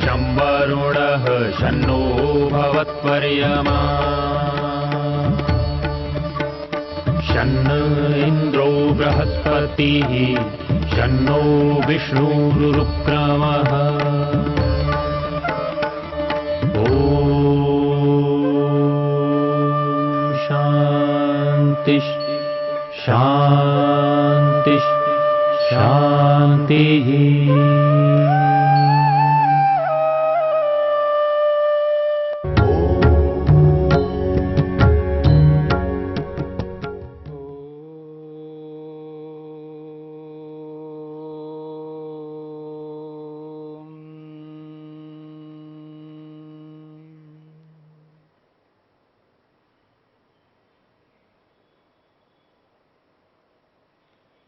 शं वरुणः शन्नो भवत्पर्यमा शन्न इन्द्रो बृहस्पतिः शन्नो विष्णुरुक्रमः ॐ शान्ति शान्ति शान्तिः।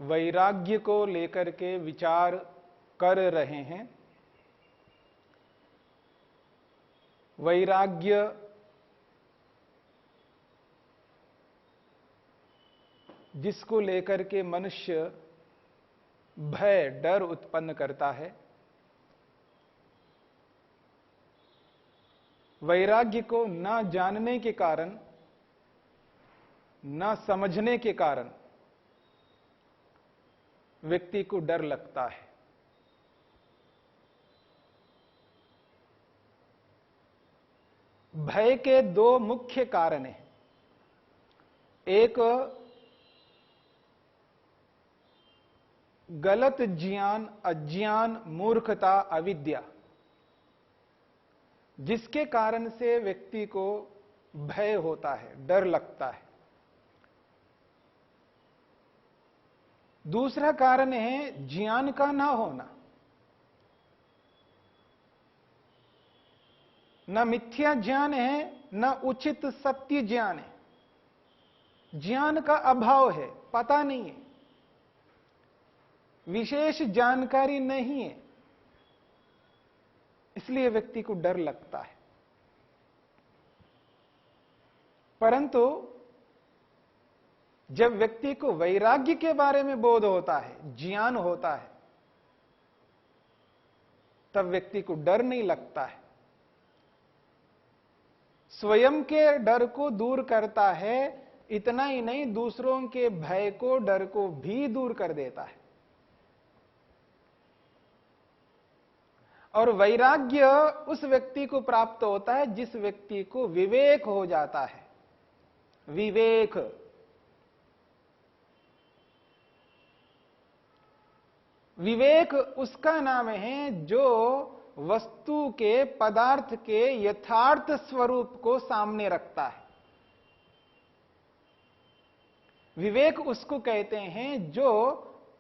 वैराग्य को लेकर के विचार कर रहे हैं। वैराग्य जिसको लेकर के मनुष्य भय डर उत्पन्न करता है, वैराग्य को न जानने के कारण, न समझने के कारण व्यक्ति को डर लगता है। भय के दो मुख्य कारण हैं। एक गलत ज्ञान, अज्ञान, मूर्खता, अविद्या, जिसके कारण से व्यक्ति को भय होता है, डर लगता है। दूसरा कारण है ज्ञान का ना होना। न मिथ्या ज्ञान है, न उचित सत्य ज्ञान है। ज्ञान का अभाव है, पता नहीं है, विशेष जानकारी नहीं है, इसलिए व्यक्ति को डर लगता है। परंतु जब व्यक्ति को वैराग्य के बारे में बोध होता है, ज्ञान होता है, तब व्यक्ति को डर नहीं लगता है। स्वयं के डर को दूर करता है, इतना ही नहीं दूसरों के भय को, डर को भी दूर कर देता है। और वैराग्य उस व्यक्ति को प्राप्त होता है जिस व्यक्ति को विवेक हो जाता है। विवेक, विवेक उसका नाम है जो वस्तु के, पदार्थ के यथार्थ स्वरूप को सामने रखता है। विवेक उसको कहते हैं जो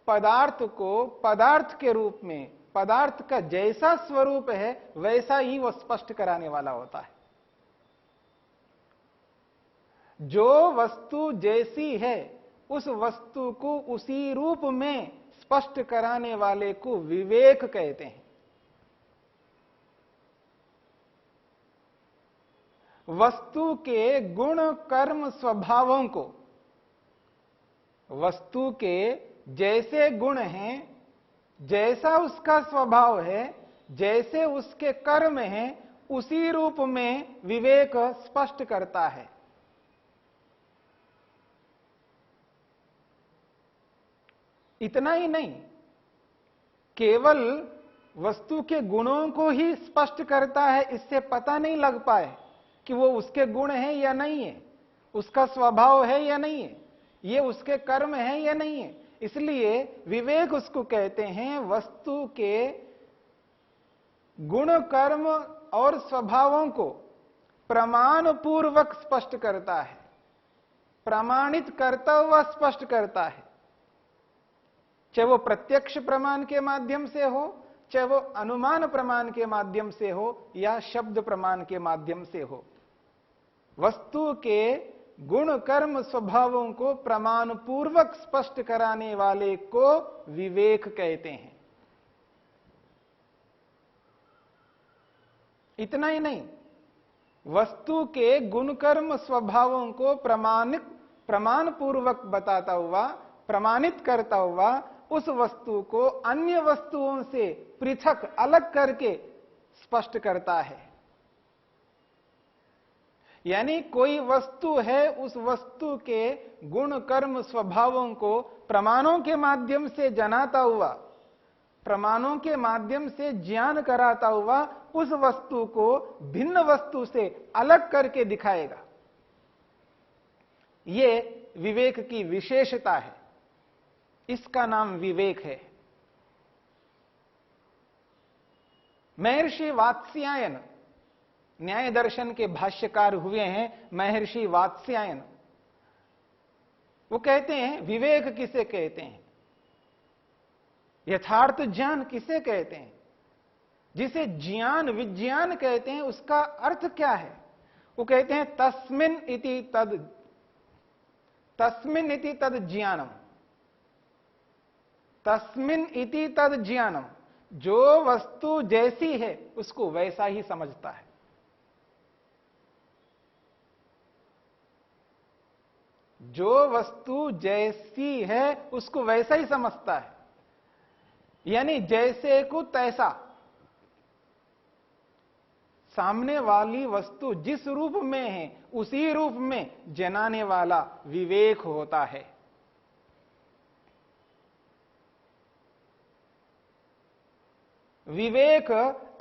पदार्थ को पदार्थ के रूप में, पदार्थ का जैसा स्वरूप है वैसा ही वह स्पष्ट कराने वाला होता है। जो वस्तु जैसी है उस वस्तु को उसी रूप में स्पष्ट कराने वाले को विवेक कहते हैं। वस्तु के गुण, कर्म, स्वभावों को, वस्तु के जैसे गुण हैं, जैसा उसका स्वभाव है, जैसे उसके कर्म हैं, उसी रूप में विवेक स्पष्ट करता है। इतना ही नहीं, केवल वस्तु के गुणों को ही स्पष्ट करता है, इससे पता नहीं लग पाए कि वो उसके गुण है या नहीं है, उसका स्वभाव है या नहीं है, ये उसके कर्म है या नहीं है। इसलिए विवेक उसको कहते हैं वस्तु के गुण, कर्म और स्वभावों को प्रमाण पूर्वक स्पष्ट करता है, प्रमाणित करता हुआ स्पष्ट करता है। चाहे वो प्रत्यक्ष प्रमाण के माध्यम से हो, चाहे वो अनुमान प्रमाण के माध्यम से हो, या शब्द प्रमाण के माध्यम से हो। वस्तु के गुण, कर्म, स्वभावों को प्रमाण पूर्वक स्पष्ट कराने वाले को विवेक कहते हैं। इतना ही नहीं, वस्तु के गुण, कर्म, स्वभावों को प्रमाण पूर्वक बताता हुआ, प्रमाणित करता हुआ उस वस्तु को अन्य वस्तुओं से पृथक, अलग करके स्पष्ट करता है। यानी कोई वस्तु है, उस वस्तु के गुण कर्म स्वभावों को प्रमाणों के माध्यम से जनाता हुआ, प्रमाणों के माध्यम से ज्ञान कराता हुआ उस वस्तु को भिन्न वस्तु से अलग करके दिखाएगा। यह विवेक की विशेषता है, इसका नाम विवेक है। महर्षि वात्स्यायन न्याय दर्शन के भाष्यकार हुए हैं, महर्षि वात्स्यायन। वो कहते हैं विवेक किसे कहते हैं, यथार्थ ज्ञान किसे कहते हैं, जिसे ज्ञान विज्ञान कहते हैं, उसका अर्थ क्या है? वो कहते हैं तस्मिन् इति तद ज्ञानम, तस्मिन् इति तद ज्ञानम। जो वस्तु जैसी है उसको वैसा ही समझता है। जो वस्तु जैसी है उसको वैसा ही समझता है, यानी जैसे को तैसा। सामने वाली वस्तु जिस रूप में है उसी रूप में जनाने वाला विवेक होता है। विवेक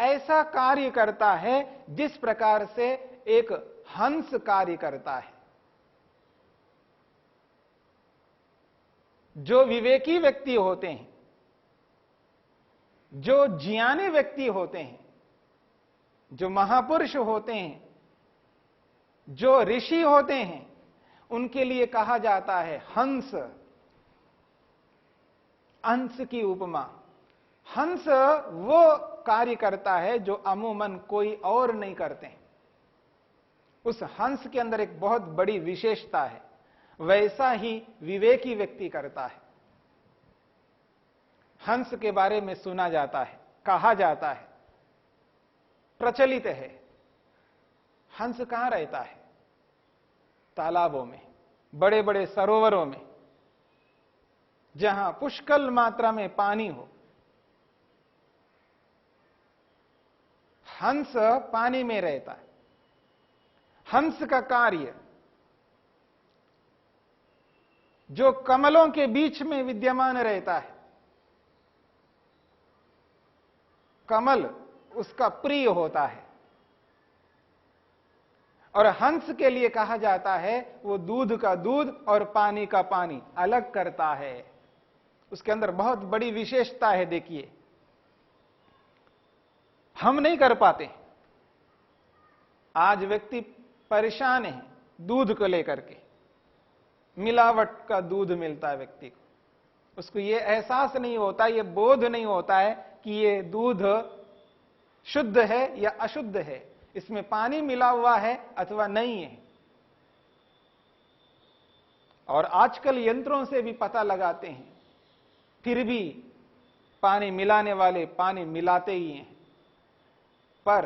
ऐसा कार्य करता है जिस प्रकार से एक हंस कार्य करता है। जो विवेकी व्यक्ति होते हैं, जो ज्ञानी व्यक्ति होते हैं, जो महापुरुष होते हैं, जो ऋषि होते हैं, उनके लिए कहा जाता है हंस। हंस की उपमा, हंस वो कार्य करता है जो अमूमन कोई और नहीं करते हैं। उस हंस के अंदर एक बहुत बड़ी विशेषता है, वैसा ही विवेकी व्यक्ति करता है। हंस के बारे में सुना जाता है, कहा जाता है, प्रचलित है। हंस कहां रहता है? तालाबों में, बड़े बड़े सरोवरों में, जहां पुष्कल मात्रा में पानी हो। हंस पानी में रहता है। हंस का कार्य जो कमलों के बीच में विद्यमान रहता है, कमल उसका प्रिय होता है, और हंस के लिए कहा जाता है वो दूध का दूध और पानी का पानी अलग करता है। उसके अंदर बहुत बड़ी विशेषता है। देखिए, हम नहीं कर पाते। आज व्यक्ति परेशान है दूध को लेकर के। मिलावट का दूध मिलता है व्यक्ति को, उसको यह एहसास नहीं होता, यह बोध नहीं होता है कि यह दूध शुद्ध है या अशुद्ध है, इसमें पानी मिला हुआ है अथवा नहीं है। और आजकल यंत्रों से भी पता लगाते हैं, फिर भी पानी मिलाने वाले पानी मिलाते ही हैं। पर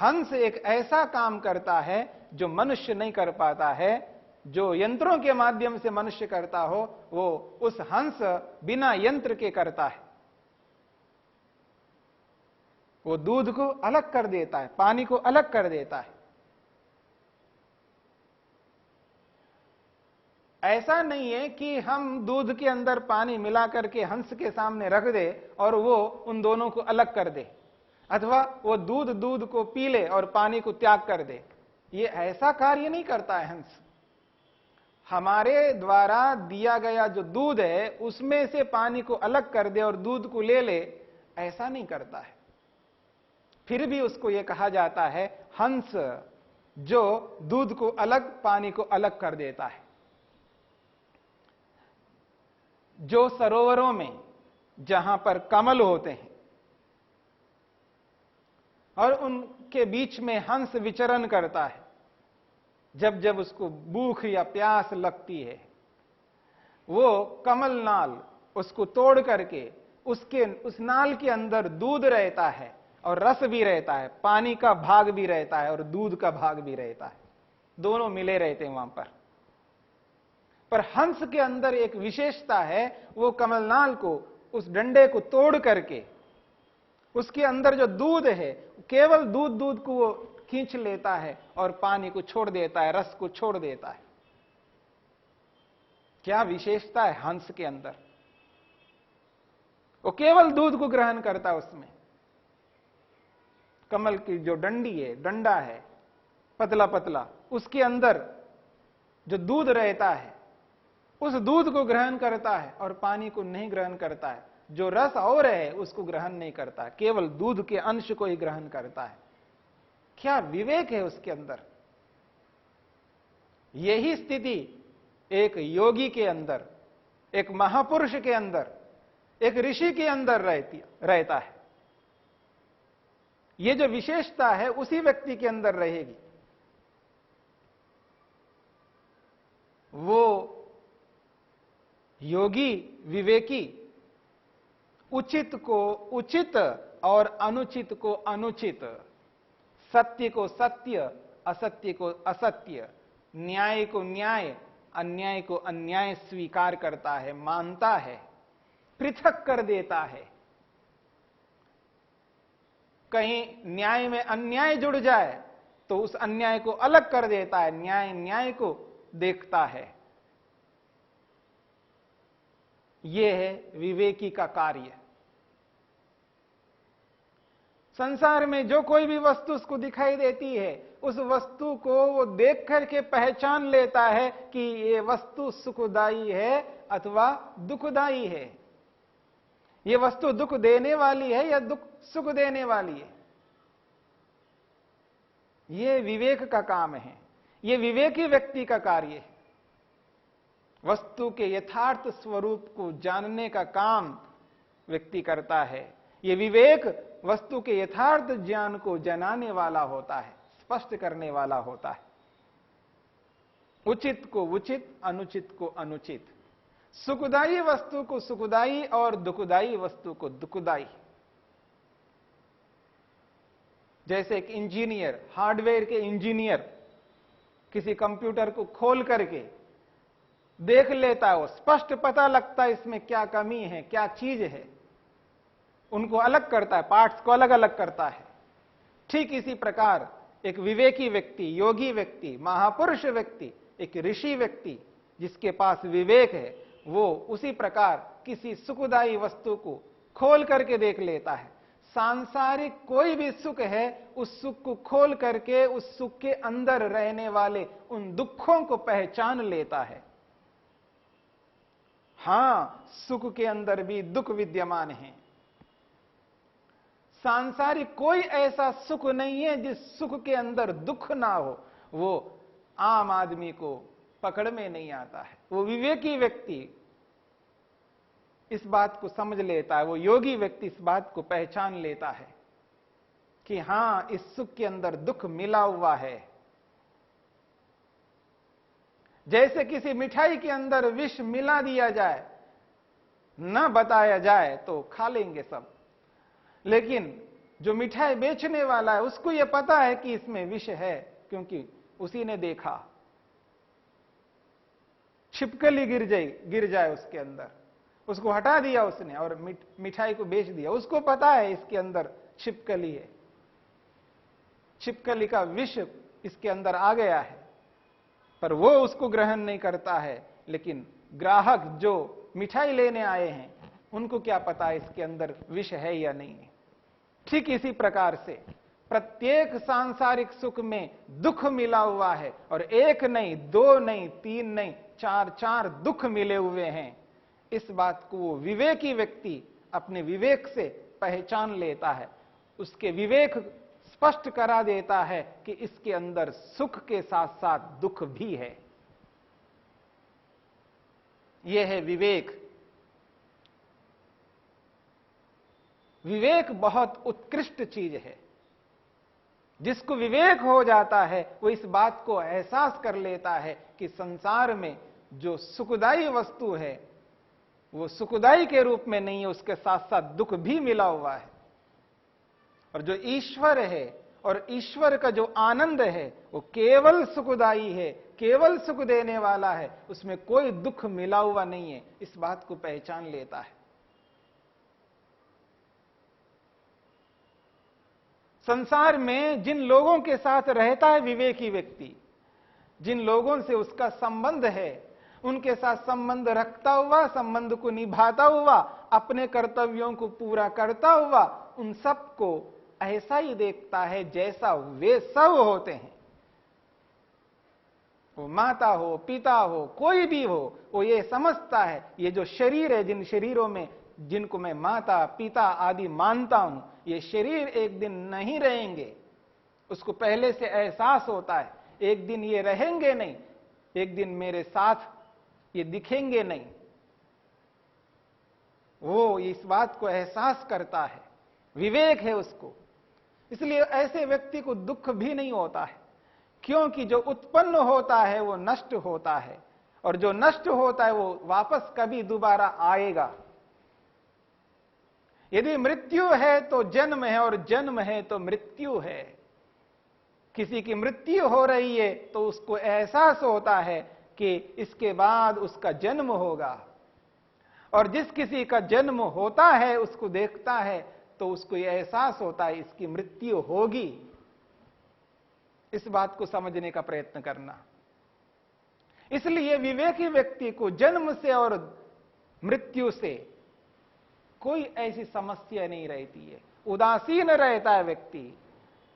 हंस एक ऐसा काम करता है जो मनुष्य नहीं कर पाता है। जो यंत्रों के माध्यम से मनुष्य करता हो, वो उस हंस बिना यंत्र के करता है। वो दूध को अलग कर देता है, पानी को अलग कर देता है। ऐसा नहीं है कि हम दूध के अंदर पानी मिला करके हंस के सामने रख दे और वो उन दोनों को अलग कर दे, अथवा वो दूध को पी ले और पानी को त्याग कर दे। ये ऐसा कार्य नहीं करता है हंस। हमारे द्वारा दिया गया जो दूध है उसमें से पानी को अलग कर दे और दूध को ले ले, ऐसा नहीं करता है। फिर भी उसको यह कहा जाता है हंस, जो दूध को अलग पानी को अलग कर देता है। जो सरोवरों में जहां पर कमल होते हैं और उनके बीच में हंस विचरण करता है, जब जब उसको भूख या प्यास लगती है, वो कमल नाल उसको तोड़ करके उस नाल के अंदर दूध रहता है और रस भी रहता है, पानी का भाग भी रहता है और दूध का भाग भी रहता है, दोनों मिले रहते हैं वहां पर हंस के अंदर एक विशेषता है, वो कमलनाल को, उस डंडे को तोड़ करके उसके अंदर जो दूध है, केवल दूध को वो खींच लेता है और पानी को छोड़ देता है, रस को छोड़ देता है। क्या विशेषता है हंस के अंदर? वो केवल दूध को ग्रहण करता है। उसमें कमल की जो डंडी है, डंडा है पतला पतला, उसके अंदर जो दूध रहता है उस दूध को ग्रहण करता है और पानी को नहीं ग्रहण करता है। जो रस और है उसको ग्रहण नहीं करता है, केवल दूध के अंश को ही ग्रहण करता है। क्या विवेक है उसके अंदर! यही स्थिति एक योगी के अंदर, एक महापुरुष के अंदर, एक ऋषि के अंदर रहता है। यह जो विशेषता है उसी व्यक्ति के अंदर रहेगी। वो योगी विवेकी उचित को उचित और अनुचित को अनुचित, सत्य को सत्य, असत्य को असत्य, न्याय को न्याय, अन्याय को अन्याय स्वीकार करता है, मानता है, पृथक कर देता है। कहीं न्याय में अन्याय जुड़ जाए तो उस अन्याय को अलग कर देता है, न्याय न्याय को देखता है। यह है विवेकी का कार्य। संसार में जो कोई भी वस्तु उसको दिखाई देती है, उस वस्तु को वो देख करके पहचान लेता है कि ये वस्तु सुखदाई है अथवा दुखदाई है, ये वस्तु दुख देने वाली है या सुख देने वाली है। ये विवेक का काम है, ये विवेकी व्यक्ति का कार्य है। वस्तु के यथार्थ स्वरूप को जानने का काम व्यक्ति करता है। ये विवेक वस्तु के यथार्थ ज्ञान को जनाने वाला होता है, स्पष्ट करने वाला होता है। उचित को उचित, अनुचित को अनुचित, सुखदायी वस्तु को सुखदायी और दुखदायी वस्तु को दुखदायी। जैसे एक इंजीनियर, हार्डवेयर के इंजीनियर किसी कंप्यूटर को खोल करके देख लेता है, वो स्पष्ट पता लगता है इसमें क्या कमी है, क्या चीज है, उनको अलग करता है, पार्ट्स को अलग अलग करता है। ठीक इसी प्रकार एक विवेकी व्यक्ति, योगी व्यक्ति, महापुरुष व्यक्ति, एक ऋषि व्यक्ति जिसके पास विवेक है, वो उसी प्रकार किसी सुखदायी वस्तु को खोल करके देख लेता है। सांसारिक कोई भी सुख है, उस सुख को खोल करके उस सुख के अंदर रहने वाले उन दुखों को पहचान लेता है। हां, सुख के अंदर भी दुख विद्यमान है। सांसारिक कोई ऐसा सुख नहीं है जिस सुख के अंदर दुख ना हो। वो आम आदमी को पकड़ में नहीं आता है। वो विवेकी व्यक्ति इस बात को समझ लेता है, वो योगी व्यक्ति इस बात को पहचान लेता है कि हां, इस सुख के अंदर दुख मिला हुआ है। जैसे किसी मिठाई के अंदर विष मिला दिया जाए, न बताया जाए तो खा लेंगे सब, लेकिन जो मिठाई बेचने वाला है उसको यह पता है कि इसमें विष है, क्योंकि उसी ने देखा। छिपकली गिर जाए उसके अंदर, उसको हटा दिया उसने और मिठाई को बेच दिया। उसको पता है इसके अंदर छिपकली है, छिपकली का विष इसके अंदर आ गया है, पर वो उसको ग्रहण नहीं करता है। लेकिन ग्राहक जो मिठाई लेने आए हैं, उनको क्या पता इसके अंदर विष है या नहीं है। ठीक इसी प्रकार से प्रत्येक सांसारिक सुख में दुख मिला हुआ है, और एक नहीं, दो नहीं, तीन नहीं, चार दुख मिले हुए हैं। इस बात को वो विवेकी व्यक्ति अपने विवेक से पहचान लेता है। उसके विवेक स्पष्ट करा देता है कि इसके अंदर सुख के साथ साथ दुख भी है। यह है विवेक। विवेक बहुत उत्कृष्ट चीज है। जिसको विवेक हो जाता है वो इस बात को एहसास कर लेता है कि संसार में जो सुखदायी वस्तु है वो सुखदायी के रूप में नहीं है, उसके साथ साथ दुख भी मिला हुआ है। और जो ईश्वर है और ईश्वर का जो आनंद है वो केवल सुखदायी है, केवल सुख देने वाला है, उसमें कोई दुख मिला हुआ नहीं है। इस बात को पहचान लेता है। संसार में जिन लोगों के साथ रहता है विवेकी व्यक्ति, जिन लोगों से उसका संबंध है, उनके साथ संबंध रखता हुआ, संबंध को निभाता हुआ, अपने कर्तव्यों को पूरा करता हुआ, उन सबको ऐसा ही देखता है जैसा वे सब होते हैं। वो माता हो, पिता हो, कोई भी हो, वो ये समझता है ये जो शरीर है, जिन शरीरों में जिनको मैं माता पिता आदि मानता हूं, ये शरीर एक दिन नहीं रहेंगे। उसको पहले से एहसास होता है एक दिन ये रहेंगे नहीं, एक दिन मेरे साथ ये दिखेंगे नहीं। वो इस बात को एहसास करता है, विवेक है उसको। इसलिए ऐसे व्यक्ति को दुख भी नहीं होता है, क्योंकि जो उत्पन्न होता है वो नष्ट होता है, और जो नष्ट होता है वो वापस कभी दोबारा आएगा। यदि मृत्यु है तो जन्म है, और जन्म है तो मृत्यु है। किसी की मृत्यु हो रही है तो उसको एहसास होता है कि इसके बाद उसका जन्म होगा, और जिस किसी का जन्म होता है उसको देखता है तो उसको यह एहसास होता है इसकी मृत्यु होगी। इस बात को समझने का प्रयत्न करना। इसलिए विवेकी व्यक्ति को जन्म से और मृत्यु से कोई ऐसी समस्या नहीं रहती है, उदासीन रहता है व्यक्ति।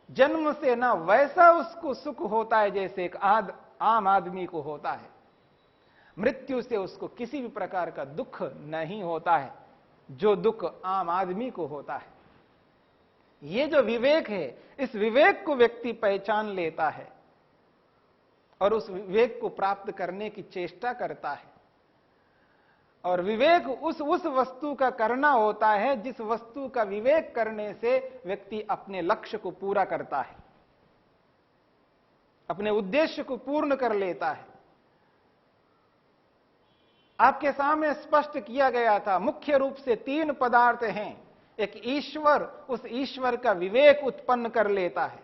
जन्म से ना वैसा उसको सुख होता है जैसे एक आम आदमी को होता है, मृत्यु से उसको किसी भी प्रकार का दुख नहीं होता है जो दुख आम आदमी को होता है। ये जो विवेक है, इस विवेक को व्यक्ति पहचान लेता है और उस विवेक को प्राप्त करने की चेष्टा करता है। और विवेक उस वस्तु का करना होता है जिस वस्तु का विवेक करने से व्यक्ति अपने लक्ष्य को पूरा करता है, अपने उद्देश्य को पूर्ण कर लेता है। आपके सामने स्पष्ट किया गया था, मुख्य रूप से 3 पदार्थ हैं। एक ईश्वर, उस ईश्वर का विवेक उत्पन्न कर लेता है।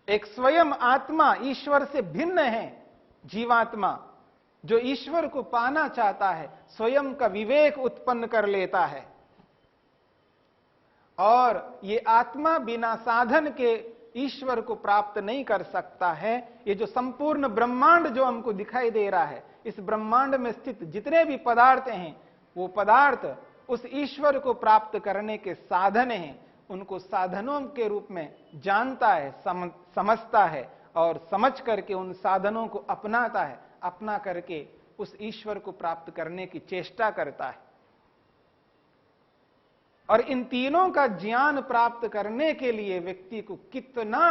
एक स्वयं आत्मा, ईश्वर से भिन्न है जीवात्मा, जो ईश्वर को पाना चाहता है, स्वयं का विवेक उत्पन्न कर लेता है। और ये आत्मा बिना साधन के ईश्वर को प्राप्त नहीं कर सकता है। ये जो संपूर्ण ब्रह्मांड जो हमको दिखाई दे रहा है, इस ब्रह्मांड में स्थित जितने भी पदार्थ हैं, वो पदार्थ उस ईश्वर को प्राप्त करने के साधन हैं। उनको साधनों के रूप में जानता है, समझता है, और समझ करके उन साधनों को अपनाता है, अपना करके उस ईश्वर को प्राप्त करने की चेष्टा करता है। और इन तीनों का ज्ञान प्राप्त करने के लिए व्यक्ति को कितना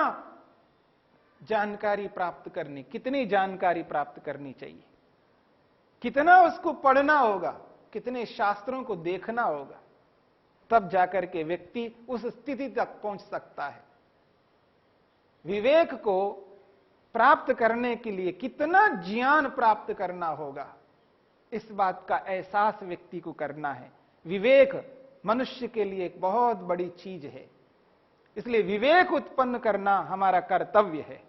जानकारी प्राप्त करनी, कितनी जानकारी प्राप्त करनी चाहिए, कितना उसको पढ़ना होगा, कितने शास्त्रों को देखना होगा, तब जाकर के व्यक्ति उस स्थिति तक पहुंच सकता है। विवेक को प्राप्त करने के लिए कितना ज्ञान प्राप्त करना होगा, इस बात का एहसास व्यक्ति को करना है। विवेक मनुष्य के लिए एक बहुत बड़ी चीज है, इसलिए विवेक उत्पन्न करना हमारा कर्तव्य है।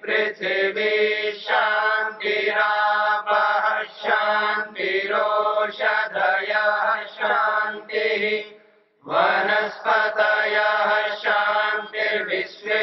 पृथिवी शान्तिरापः शान्तिरोषधयः शान्तिः वनस्पतयः शान्तिर्विश्वे